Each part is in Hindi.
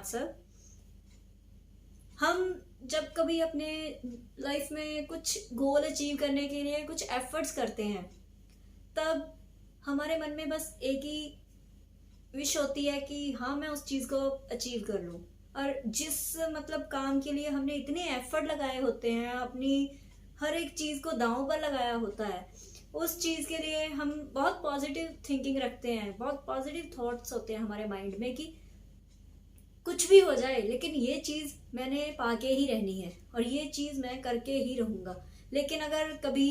आंसर। हम जब कभी अपने लाइफ में कुछ गोल अचीव करने के लिए कुछ एफर्ट्स करते हैं, तब हमारे मन में बस एक ही विश होती है कि हाँ मैं उस चीज को अचीव कर लूं। और जिस मतलब काम के लिए हमने इतने एफर्ट लगाए होते हैं, अपनी हर एक चीज को दांव पर लगाया होता है, उस चीज के लिए हम बहुत पॉजिटिव थिंकिंग रखते हैं, बहुत पॉजिटिव थॉट्स होते हैं हमारे माइंड में कि कुछ भी हो जाए लेकिन ये चीज मैंने पाके ही रहनी है और ये चीज मैं करके ही रहूंगा। लेकिन अगर कभी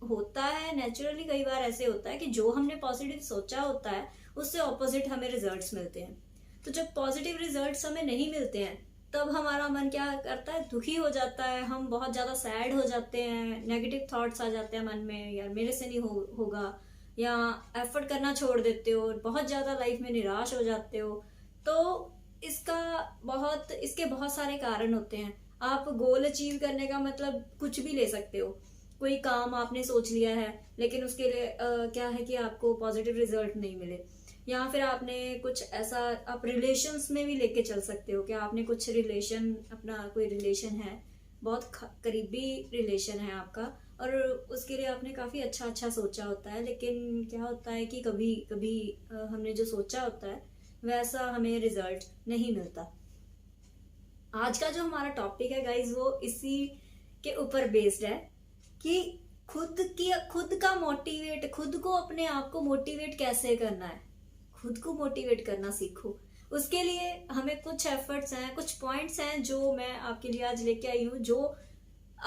होता है, नेचुरली कई बार ऐसे होता है कि जो हमने पॉजिटिव सोचा होता है उससे ऑपोजिट हमें रिजल्ट्स मिलते हैं। तो जब पॉजिटिव रिजल्ट्स हमें नहीं मिलते हैं तब हमारा मन क्या करता है, दुखी हो जाता है, हम बहुत ज्यादा सैड हो जाते हैं, नेगेटिव थॉट्स आ जाते हैं मन में, यार मेरे से नहीं होगा, या एफर्ट करना छोड़ देते हो, बहुत ज्यादा लाइफ में निराश हो जाते हो। तो इसके बहुत सारे कारण होते हैं। आप गोल अचीव करने का मतलब कुछ भी ले सकते हो। कोई काम आपने सोच लिया है लेकिन उसके लिए क्या है कि आपको पॉजिटिव रिजल्ट नहीं मिले, या फिर आपने कुछ ऐसा, आप रिलेशंस में भी लेके चल सकते हो कि आपने कुछ रिलेशन, अपना कोई रिलेशन है, बहुत करीबी रिलेशन है आपका, और उसके लिए आपने काफी अच्छा अच्छा सोचा होता है, लेकिन क्या होता है कि कभी कभी हमने जो सोचा होता है वैसा हमें रिजल्ट नहीं मिलता। आज का जो हमारा टॉपिक है गाइज वो इसी के ऊपर बेस्ड है कि खुद का मोटिवेट, खुद को अपने आप को मोटिवेट कैसे करना है। खुद को मोटिवेट करना सीखो। उसके लिए हमें कुछ एफर्ट्स हैं, कुछ पॉइंट्स हैं जो मैं आपके लिए आज लेके आई हूँ, जो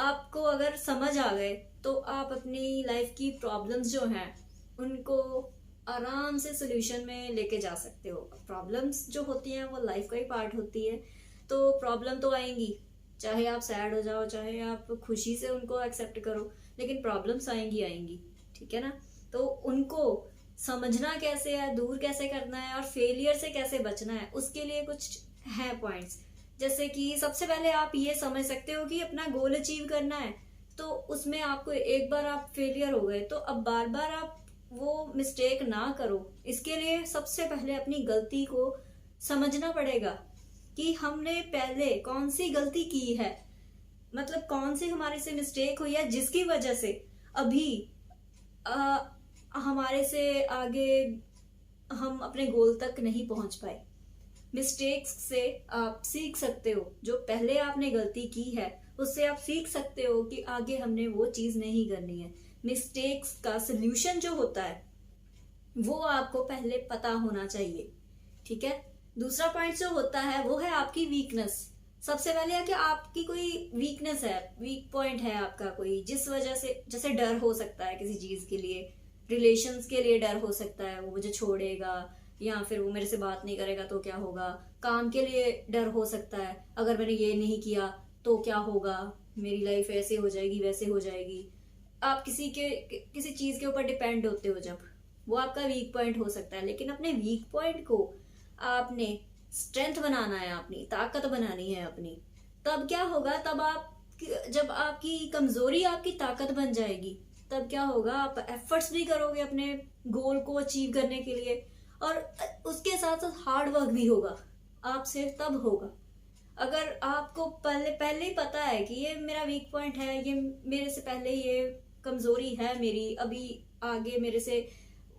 आपको अगर समझ आ गए तो आप अपनी लाइफ की प्रॉब्लम्स जो हैं उनको आराम से सोल्यूशन में लेके जा सकते हो। प्रॉब्लम्स जो होती हैं वो लाइफ का ही पार्ट होती है, तो प्रॉब्लम तो आएंगी, चाहे आप सैड हो जाओ, चाहे आप खुशी से उनको एक्सेप्ट करो, लेकिन प्रॉब्लम्स आएंगी आएंगी, ठीक है ना। तो उनको समझना कैसे है, दूर कैसे करना है और फेलियर से कैसे बचना है, उसके लिए कुछ है पॉइंट्स। जैसे कि सबसे पहले आप ये समझ सकते हो कि अपना गोल अचीव करना है, तो उसमें आपको एक बार आप फेलियर हो गए तो अब बार बार आप वो मिस्टेक ना करो। इसके लिए सबसे पहले अपनी गलती को समझना पड़ेगा कि हमने पहले कौन सी गलती की है, मतलब कौन सी हमारे से मिस्टेक हुई है जिसकी वजह से अभी हमारे से आगे हम अपने गोल तक नहीं पहुंच पाए। मिस्टेक्स से आप सीख सकते हो, जो पहले आपने गलती की है उससे आप सीख सकते हो कि आगे हमने वो चीज नहीं करनी है। मिस्टेक्स का सोल्यूशन जो होता है वो आपको पहले पता होना चाहिए, ठीक है। दूसरा पॉइंट जो होता है वो है आपकी वीकनेस। सबसे पहले है कि आपकी कोई वीकनेस है, वीक पॉइंट है आपका कोई, जिस वजह से, जैसे डर हो सकता है किसी चीज के लिए, रिलेशंस के लिए डर हो सकता है, वो मुझे छोड़ेगा या फिर वो मेरे से बात नहीं करेगा तो क्या होगा। काम के लिए डर हो सकता है, अगर मैंने ये नहीं किया तो क्या होगा, मेरी लाइफ ऐसे हो जाएगी वैसे हो जाएगी। आप किसी चीज के ऊपर डिपेंड होते हो जब, वो आपका वीक पॉइंट हो सकता है। लेकिन अपने वीक पॉइंट को आपने स्ट्रेंथ बनाना है, अपनी ताकत बनानी है अपनी। तब क्या होगा, तब आप, जब आपकी कमजोरी आपकी ताकत बन जाएगी तब क्या होगा, आप एफर्ट्स भी करोगे अपने गोल को अचीव करने के लिए, और उसके साथ साथ हार्ड वर्क भी होगा आपसे तब होगा। अगर आपको पहले ही पता है कि ये मेरा वीक पॉइंट है, ये मेरे से पहले ये कमजोरी है मेरी, अभी आगे मेरे से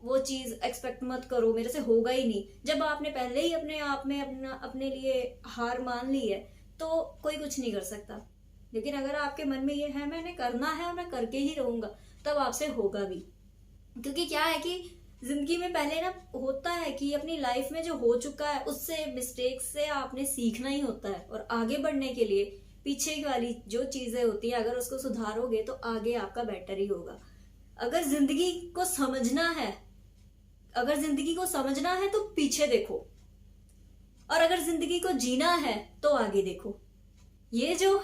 वो चीज एक्सपेक्ट मत करो, मेरे से होगा ही नहीं। जब आपने पहले ही अपने आप में अपने लिए हार मान ली है तो कोई कुछ नहीं कर सकता। लेकिन अगर आपके मन में ये है मैंने करना है और मैं करके ही रहूंगा, तब आपसे होगा भी। क्योंकि क्या है कि जिंदगी में पहले ना होता है कि अपनी लाइफ में जो हो चुका है उससे, मिस्टेक से आपने सीखना ही होता है, और आगे बढ़ने के लिए पीछे वाली जो चीजें होती है अगर उसको सुधारोगे तो आगे आपका बेटर ही होगा। अगर जिंदगी को समझना है, अगर जिंदगी को समझना है तो पीछे देखो, और अगर जिंदगी को जीना है तो आगे देखो। ये जो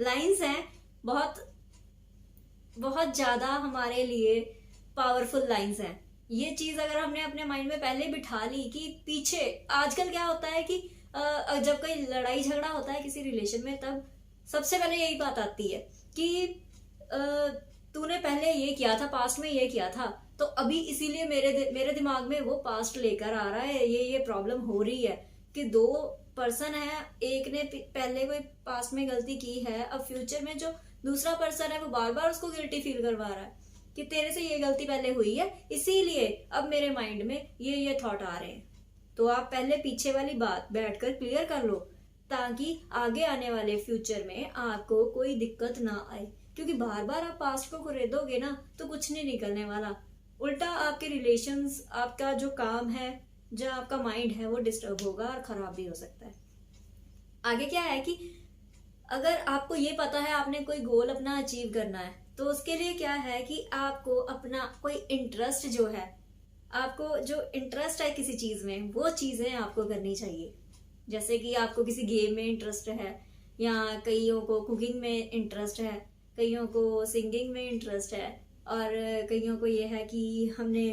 लाइंस हैं बहुत बहुत ज्यादा हमारे लिए पावरफुल लाइंस हैं। ये चीज अगर हमने अपने माइंड में पहले बिठा ली कि पीछे, आजकल क्या होता है कि जब कोई लड़ाई झगड़ा होता है किसी रिलेशन में, तब सबसे पहले यही बात आती है कि तूने पहले ये किया था, पास्ट में ये किया था, तो अभी इसीलिए मेरे दिमाग में वो पास्ट लेकर आ रहा है, ये प्रॉब्लम हो रही है कि दो पर्सन है, एक ने पहले कोई पास्ट में गलती की है, अब फ्यूचर में जो दूसरा पर्सन है वो बार बार उसको गिल्टी फील करवा रहा है कि तेरे से ये गलती पहले हुई है, इसीलिए अब मेरे माइंड में ये थॉट आ रहे हैं। तो आप पहले पीछे वाली बात बैठकर क्लियर कर लो, ताकि आगे आने वाले फ्यूचर में आपको कोई दिक्कत ना आए। क्योंकि बार बार आप पास्ट को कुरेदोगे ना तो कुछ नहीं निकलने वाला, उल्टा आपके रिलेशंस, आपका जो काम है, जो आपका माइंड है वो डिस्टर्ब होगा और खराब भी हो सकता है। आगे क्या है कि अगर आपको ये पता है आपने कोई गोल अपना अचीव करना है, तो उसके लिए क्या है कि आपको अपना कोई इंटरेस्ट जो है, आपको जो इंटरेस्ट है किसी चीज में, वो चीजें आपको करनी चाहिए। जैसे कि आपको किसी गेम में इंटरेस्ट है, या कईयों को कुकिंग में इंटरेस्ट है, कईयों को सिंगिंग में इंटरेस्ट है, और कईयों को ये है कि हमने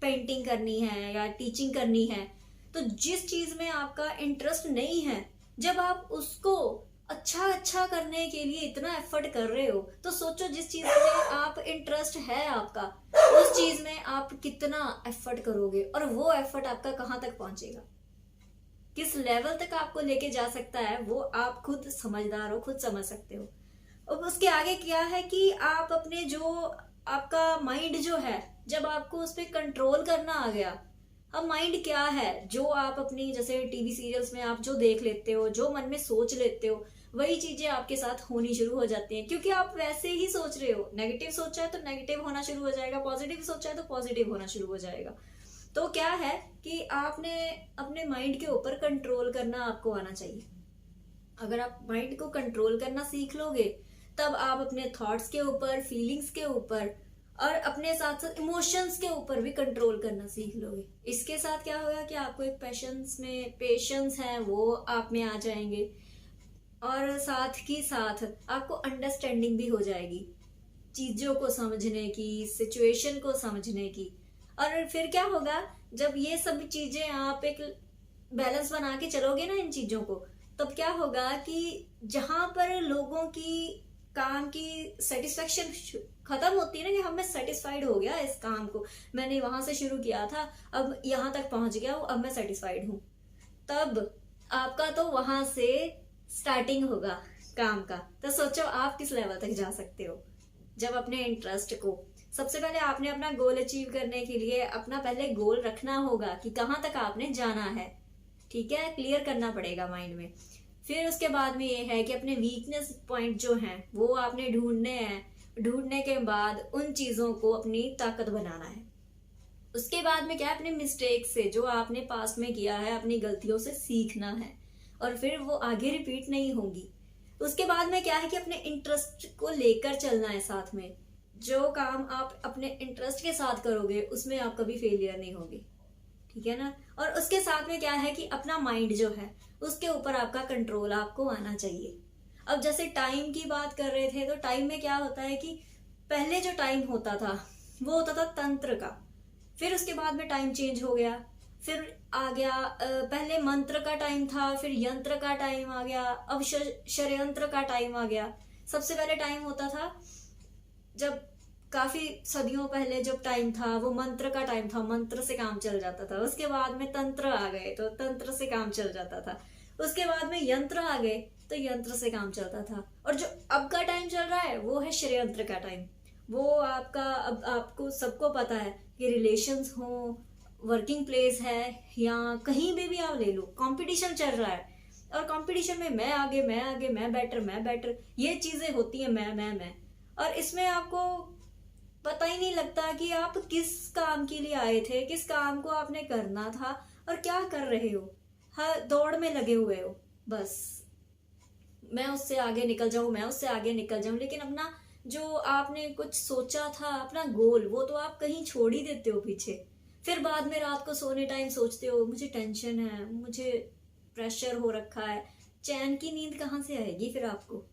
पेंटिंग करनी है या टीचिंग करनी है। तो जिस चीज में आपका इंटरेस्ट नहीं है, जब आप उसको अच्छा करने के लिए इतना एफर्ट कर रहे हो, तो सोचो जिस चीज में आप इंटरेस्ट है आपका, उस चीज में आप कितना एफर्ट करोगे और वो एफर्ट आपका कहाँ तक पहुंचेगा, किस लेवल तक आपको लेके जा सकता है, वो आप खुद समझदार हो, खुद समझ सकते हो। अब उसके आगे क्या है कि आप अपने जो आपका माइंड जो है, जब आपको उस पर कंट्रोल करना आ गया। अब माइंड क्या है, जो आप अपनी जैसे टीवी सीरियल्स में आप जो देख लेते हो, जो मन में सोच लेते हो, वही चीजें आपके साथ होनी शुरू हो जाती हैं, क्योंकि आप वैसे ही सोच रहे हो। नेगेटिव सोचा है तो नेगेटिव होना शुरू हो जाएगा, पॉजिटिव सोचा है तो पॉजिटिव होना शुरू हो जाएगा। तो क्या है कि आपने अपने माइंड के ऊपर कंट्रोल करना आपको आना चाहिए। अगर आप माइंड को कंट्रोल करना सीख लोगे, तब आप अपने थॉट्स के ऊपर, फीलिंग्स के ऊपर और अपने साथ साथ इमोशंस के ऊपर भी कंट्रोल करना सीख लोगे। इसके साथ क्या होगा कि आपको एक पेशेंस है वो आप में आ जाएंगे, और साथ ही साथ आपको अंडरस्टैंडिंग भी हो जाएगी, चीजों को समझने की, सिचुएशन को समझने की। और फिर क्या होगा, जब ये सब चीजें आप एक बैलेंस बना के चलोगे ना इन चीजों को, तब क्या होगा कि जहां पर लोगों की काम की सेटिस्फेक्शन खत्म होती है ना, कि हम मैं सेटिस्फाइड हो गया इस काम को, मैंने वहां से शुरू किया था, अब यहाँ तक पहुंच गया हूँ, अब मैं सेटिस्फाइड हूँ, तब आपका तो वहां से स्टार्टिंग होगा काम का। तो सोचो आप किस लेवल तक जा सकते हो। जब अपने इंटरेस्ट को, सबसे पहले आपने अपना गोल अचीव करने के लिए अपना पहले गोल रखना होगा कि कहाँ तक आपने जाना है, ठीक है, क्लियर करना पड़ेगा माइंड में। फिर उसके बाद में ये है कि अपने वीकनेस पॉइंट जो हैं वो आपने ढूंढने हैं, ढूंढने के बाद उन चीजों को अपनी ताकत बनाना है। उसके बाद में क्या है, अपने मिस्टेक से, जो आपने पास्ट में किया है, अपनी गलतियों से सीखना है और फिर वो आगे रिपीट नहीं होंगी। उसके बाद में क्या है कि अपने इंटरेस्ट को लेकर चलना है साथ में। जो काम आप अपने इंटरेस्ट के साथ करोगे उसमें आप कभी फेलियर नहीं होगे, ठीक है ना। और उसके साथ में क्या है कि अपना माइंड जो है उसके ऊपर आपका कंट्रोल आपको आना चाहिए। अब जैसे टाइम की बात कर रहे थे, तो टाइम में क्या होता है कि पहले जो टाइम होता था वो होता था तंत्र का, फिर उसके बाद में टाइम चेंज हो गया, फिर आ गया पहले मंत्र का टाइम था, फिर यंत्र का टाइम आ गया, अब षड्यंत्र का टाइम आ गया। सबसे पहले टाइम होता था, जब काफी सदियों पहले जब टाइम था वो मंत्र का टाइम था, मंत्र से काम चल जाता था। उसके बाद में तंत्र आ गए तो तंत्र से काम चल जाता था। उसके बाद में यंत्र आ गए तो यंत्र से काम चलता था। और जो अब का टाइम चल रहा है वो है षड्यंत्र का टाइम। वो आपका, अब आपको सबको पता है कि रिलेशंस हो, वर्किंग प्लेस है, या कहीं भी आप ले लो, कंपटीशन चल रहा है। और कंपटीशन में मैं आगे, मैं आगे, मैं बेटर, ये चीजें होती है, मैं। और इसमें आपको पता ही नहीं लगता कि आप किस काम के लिए आए थे, किस काम को आपने करना था और क्या कर रहे हो। हर दौड़ में लगे हुए हो, बस मैं उससे आगे निकल जाऊं, मैं उससे आगे निकल जाऊं। लेकिन अपना जो आपने कुछ सोचा था, अपना गोल, वो तो आप कहीं छोड़ ही देते हो पीछे। फिर बाद में रात को सोने टाइम सोचते हो मुझे टेंशन है, मुझे प्रेशर हो रखा है। चैन की नींद कहाँ से आएगी फिर आपको।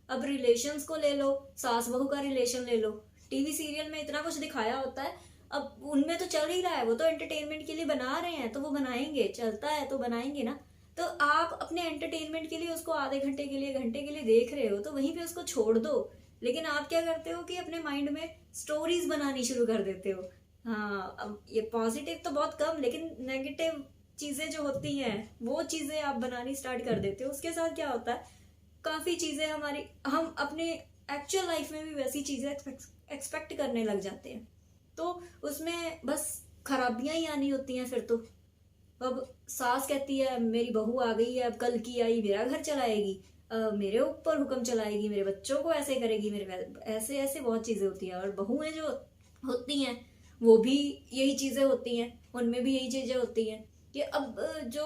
अब रिलेशंस को ले लो, सास बहू का रिलेशन ले लो, टीवी सीरियल में इतना कुछ दिखाया होता है, अब उनमें तो चल ही रहा है, वो तो एंटरटेनमेंट के लिए बना रहे हैं तो वो बनाएंगे, चलता है तो बनाएंगे ना। तो आप अपने एंटरटेनमेंट के लिए उसको आधे घंटे के लिए, घंटे के लिए देख रहे हो तो वहीं पे उसको छोड़ दो। लेकिन आप क्या करते हो कि अपने माइंड में स्टोरीज बनानी शुरू कर देते हो। हाँ, अब ये पॉजिटिव तो बहुत कम, लेकिन नेगेटिव चीजें जो होती हैं वो चीजें आप बनानी स्टार्ट कर देते हो, उसके साथ क्या होता है, काफी चीजें हमारी, हम अपने एक्चुअल लाइफ में भी वैसी चीजें एक्सपेक्ट करने लग जाते हैं, तो उसमें बस खराबियां ही आनी होती हैं। फिर तो अब सास कहती है मेरी बहू आ गई है, अब कल की आई मेरा घर चलाएगी, मेरे ऊपर हुक्म चलाएगी, मेरे बच्चों को ऐसे करेगी, मेरे ऐसे ऐसे बहुत चीजें होती हैं। और बहुएं जो होती हैं वो भी यही चीजें होती हैं, उनमें भी यही चीजें होती हैं कि अब जो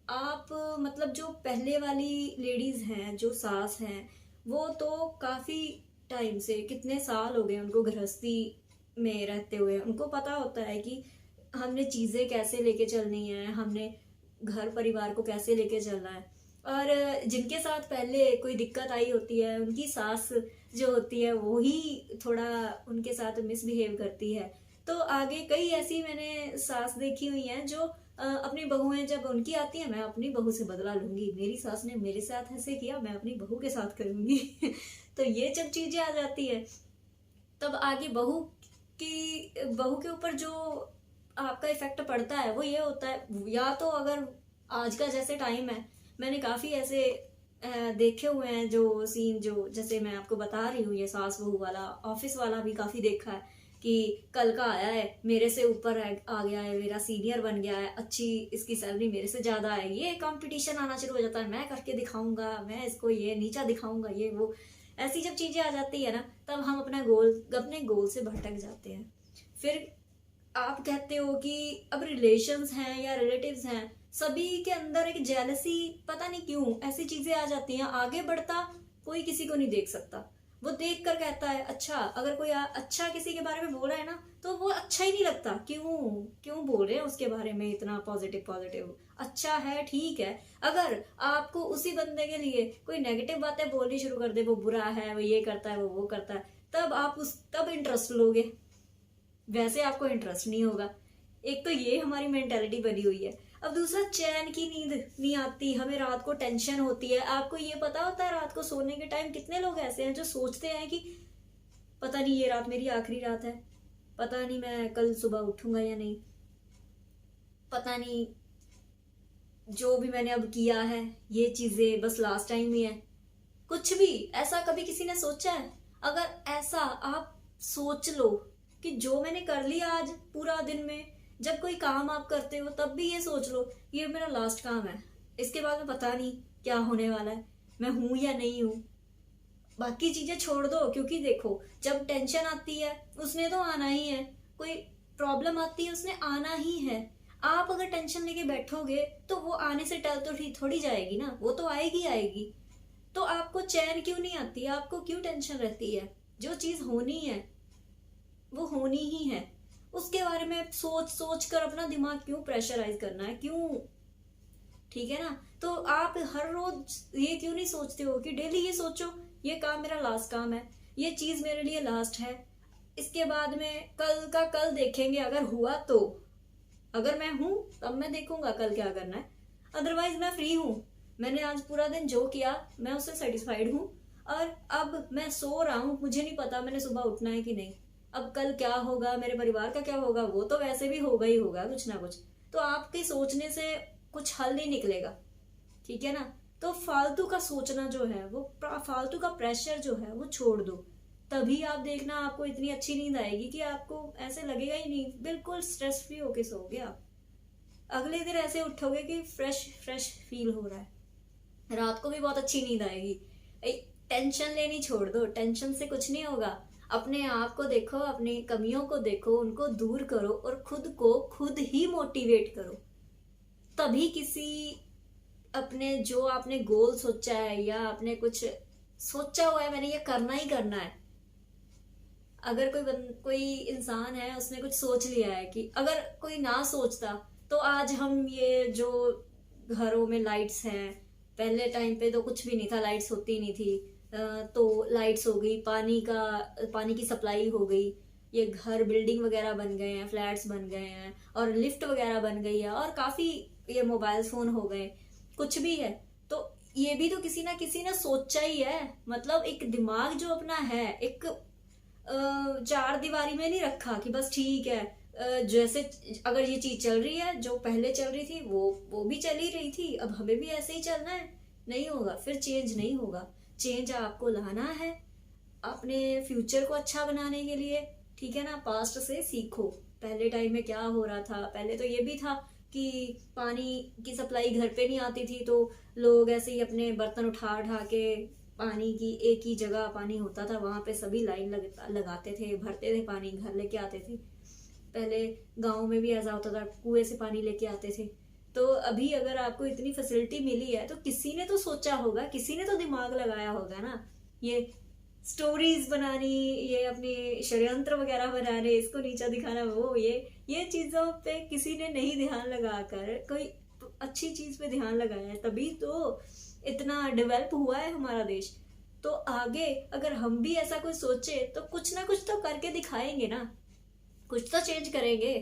आप मतलब जो पहले वाली लेडीज हैं, जो सास हैं, वो तो काफी टाइम से, कितने साल हो गए उनको गृहस्थी में रहते हुए, उनको पता होता है कि हमने चीजें कैसे लेके चलनी है, हमने घर परिवार को कैसे लेके चलना है। और जिनके साथ पहले कोई दिक्कत आई होती है, उनकी सास जो होती है वो ही थोड़ा उनके साथ मिसबिहेव करती है। तो आगे कई ऐसी मैंने सास देखी हुई हैं जो अपनी बहुएं जब उनकी आती है, मैं अपनी बहू से बदला लूंगी, मेरी सास ने मेरे साथ ऐसे किया, मैं अपनी बहू के साथ करूंगी। तो ये जब चीजें आ जाती है, तब आगे बहू के ऊपर जो आपका इफेक्ट पड़ता है वो ये होता है, या तो अगर आज का जैसे टाइम है, मैंने काफी ऐसे देखे हुए हैं जो सीन, जो जैसे मैं आपको बता रही हूँ, ये सास बहू वाला, ऑफिस वाला भी काफी देखा है कि कल का आया है मेरे से ऊपर आ गया है, मेरा सीनियर बन गया है, अच्छी इसकी सैलरी मेरे से ज्यादा है, ये कंपटीशन आना शुरू हो जाता है, मैं करके दिखाऊंगा, मैं इसको ये नीचा दिखाऊंगा, ये वो। ऐसी जब चीजें आ जाती है ना, तब हम अपने गोल से भटक जाते हैं। फिर आप कहते हो कि अब रिलेशंस हैं या रिलेटिव्स हैं, सभी के अंदर एक जेलसी, पता नहीं क्यों ऐसी चीजें आ जाती हैं। आगे बढ़ता कोई किसी को नहीं देख सकता, वो देख कर कहता है अच्छा, अगर कोई अच्छा किसी के बारे में बोल रहा है ना, तो वो अच्छा ही नहीं लगता, क्यों क्यों बोल रहे हैं उसके बारे में इतना पॉजिटिव पॉजिटिव, अच्छा है ठीक है। अगर आपको उसी बंदे के लिए कोई नेगेटिव बातें बोलनी शुरू कर दे, वो बुरा है, वो ये करता है, वो करता है, तब इंटरेस्ट लोगे, वैसे आपको इंटरेस्ट नहीं होगा। एक तो ये हमारी मेंटेलिटी बनी हुई है। अब दूसरा, चैन की नींद नहीं आती, हमें रात को टेंशन होती है। आपको ये पता होता है रात को सोने के टाइम कितने लोग ऐसे हैं जो सोचते हैं कि पता नहीं ये रात मेरी आखिरी रात है, पता नहीं मैं कल सुबह उठूंगा या नहीं, पता नहीं जो भी मैंने अब किया है ये चीजें बस लास्ट टाइम ही है। कुछ भी ऐसा कभी किसी ने सोचा है? अगर ऐसा आप सोच लो कि जो मैंने कर लिया आज पूरा दिन में, जब कोई काम आप करते हो तब भी ये सोच लो ये मेरा लास्ट काम है, इसके बाद में पता नहीं क्या होने वाला है, मैं हूं या नहीं हूं। बाकी चीजें छोड़ दो, क्योंकि देखो जब टेंशन आती है उसने तो आना ही है, कोई प्रॉब्लम आती है उसने आना ही है। आप अगर टेंशन लेके बैठोगे तो वो आने से टल तो थोड़ी जाएगी ना, वो तो आएगी आएगी। तो आपको चैन क्यों नहीं आती, आपको क्यों टेंशन रहती है? जो चीज होनी है वो होनी ही है, उसके बारे में सोच सोच कर अपना दिमाग क्यों प्रेशराइज करना है, क्यों? ठीक है ना? तो आप हर रोज ये क्यों नहीं सोचते हो कि डेली ये सोचो ये काम मेरा लास्ट काम है, ये चीज मेरे लिए लास्ट है, इसके बाद में कल का कल देखेंगे, अगर हुआ तो, अगर मैं हूं तब मैं देखूंगा कल क्या करना है, अदरवाइज मैं फ्री हूं, मैंने आज पूरा दिन जो किया मैं उससे सेटिस्फाइड हूं, और अब मैं सो रहा हूं, मुझे नहीं पता मैंने सुबह उठना है कि नहीं, अब कल क्या होगा, मेरे परिवार का क्या होगा, वो तो वैसे भी होगा ही होगा कुछ ना कुछ। तो आपके सोचने से कुछ हल नहीं निकलेगा, ठीक है ना? तो फालतू का सोचना जो है, वो फालतू का प्रेशर जो है वो छोड़ दो, तभी आप देखना आपको इतनी अच्छी नींद आएगी कि आपको ऐसे लगेगा ही नहीं, बिल्कुल स्ट्रेस फ्री होके सोओगे आप। अगले दिन ऐसे उठोगे कि फ्रेश फ्रेश फील हो रहा है, रात को भी बहुत अच्छी नींद आएगी। टेंशन लेनी छोड़ दो, टेंशन से कुछ नहीं होगा। अपने आप को देखो, अपनी कमियों को देखो, उनको दूर करो और खुद को खुद ही मोटिवेट करो, तभी किसी अपने जो आपने गोल सोचा है या आपने कुछ सोचा हुआ है मैंने ये करना ही करना है, अगर कोई इंसान है उसने कुछ सोच लिया है कि अगर कोई ना सोचता तो आज हम ये जो घरों में लाइट्स हैं, पहले टाइम पे तो कुछ भी नहीं था, लाइट्स होती नहीं थी, तो लाइट्स हो गई, पानी की सप्लाई हो गई, ये घर बिल्डिंग वगैरह बन गए हैं, फ्लैट्स बन गए हैं और लिफ्ट वगैरह बन गई है और काफी ये मोबाइल फोन हो गए, कुछ भी है तो ये भी तो किसी ना किसी ने सोचा ही है। मतलब एक दिमाग जो अपना है, एक चार दीवारी में नहीं रखा कि बस ठीक है जैसे अगर ये चीज चल रही है, जो पहले चल रही थी वो भी चल ही रही थी, अब हमें भी ऐसे ही चलना है, नहीं होगा, फिर चेंज नहीं होगा। चेंज आपको लाना है अपने फ्यूचर को अच्छा बनाने के लिए, ठीक है ना। पास्ट से सीखो, पहले टाइम में क्या हो रहा था। पहले तो ये भी था कि पानी की सप्लाई घर पे नहीं आती थी, तो लोग ऐसे ही अपने बर्तन उठा उठा के पानी की, एक ही जगह पानी होता था वहां पे सभी लाइन लगाते थे, भरते थे पानी, घर लेके आते थे। पहले गांव में भी ऐसा होता था, कुएं से पानी लेके आते थे। तो अभी अगर आपको इतनी फैसिलिटी मिली है तो किसी ने तो सोचा होगा, किसी ने तो दिमाग लगाया होगा ना। ये स्टोरीज बनानी, ये अपनी षड्यंत्र वगैरह बनाने, इसको नीचा दिखाना, वो ये चीजों पे किसी ने नहीं ध्यान लगाकर कोई अच्छी चीज पे ध्यान लगाया है, तभी तो इतना डेवलप हुआ है हमारा देश। तो आगे अगर हम भी ऐसा कुछ सोचे तो कुछ ना कुछ तो करके दिखाएंगे ना, कुछ तो चेंज करेंगे।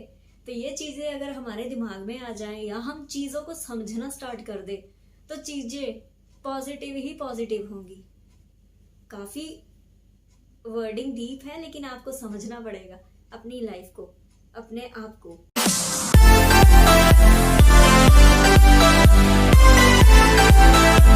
तो ये चीजें अगर हमारे दिमाग में आ जाएं या हम चीजों को समझना स्टार्ट कर दे तो चीजें पॉजिटिव ही पॉजिटिव होंगी। काफी वर्डिंग डीप है, लेकिन आपको समझना पड़ेगा अपनी लाइफ को, अपने आप को।